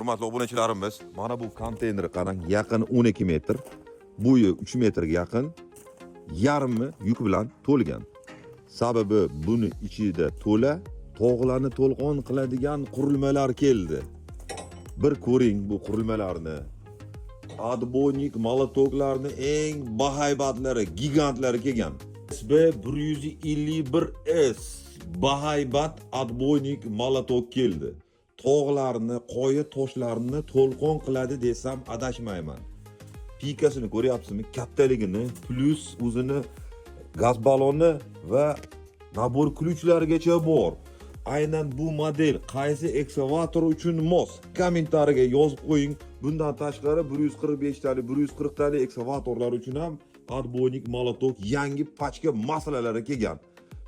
Hurmatli obunachilarimiz, mana bu konteyner qarang, yaqin 12 metr, bo'yi 3 metrga yaqin, yarmi yuk bilan to'lgan. Sababi buni ichida to'la tog'larni to'lqon qiladigan qurilmalar keldi. Bir ko'ring bu qurilmalarni. Adbonik molotoklarni eng bahaybatlari, gigantlari kelgan. SB 151S bahaybat adbonik molotok keldi. Tog'larni, qoya toshlarni to'lqon qiladi desam adashmayman. Pikasini ko'ryapsizmi? Kattaligini, plus o'zini gaz baloni va nabor ключlarigacha bor. Aynan bu model qaysi ekskavator uchun mos? Kommentariyaga yozib qo'ying. Bundan tashqari 145 tali, 140 tali ekskavatorlar uchun ham adbonik molotok yangi pachka masalalari kelgan.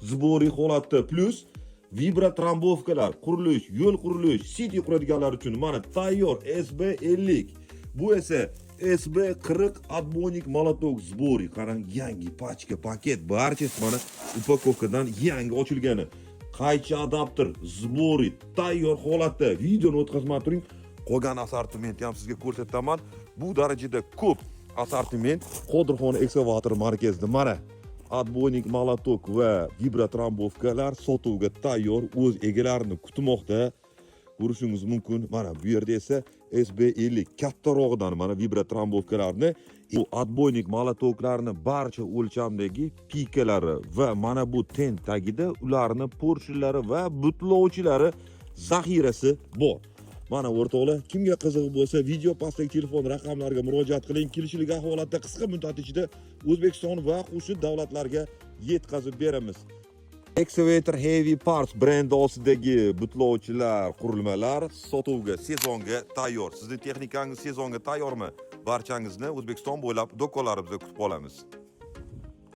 Zboriy holatda plus vibrotrombovkalar, qurilish, yo'l qurilish, siti quradiganlar uchun mana tayyor SB50. Bu esa SB40 adbonik molotok zboriy. Qarang, yangi pachka paket barchasi mana upakovkadan yangi ochilgani. Qaychi adapter zboriy tayyor holatda. Videoni o'tkazmay turing. Qolgan assortimentni ham sizga ko'rsataman. Bu darajada ko'p assortiment Qodirxon ekskavator markazida mana adbonik molotok va vibrotrombovkalar sotuvga tayyor, o'z egalarini kutmoqda. Ko'rishingiz mumkin. Mana bu yerda esa SB50 kattarog'idan mana vibrotrombovkalarni, bu adbonik molotoklarni barcha o'lchamdagi pikalari va mana bu ten tagida ularni porshillari va butlovchilari zaxirasi bor. Mana o'rtoqlar, kimga qiziq bo'lsa, video pastdagi telefon raqamlariga murojaat qiling. Kelishilgan holatda qisqa muddat ichida O'zbekiston va qo'shni davlatlarga yetkazib beramiz. Excavator Heavy Parts brendi ostidagi butlovchilar, qurilmalar sotuvga, sezonga tayyor. Sizning texnikangiz sezonga tayyormi? Barchangizni O'zbekiston bo'ylab do'konlarimizda kutib qolamiz.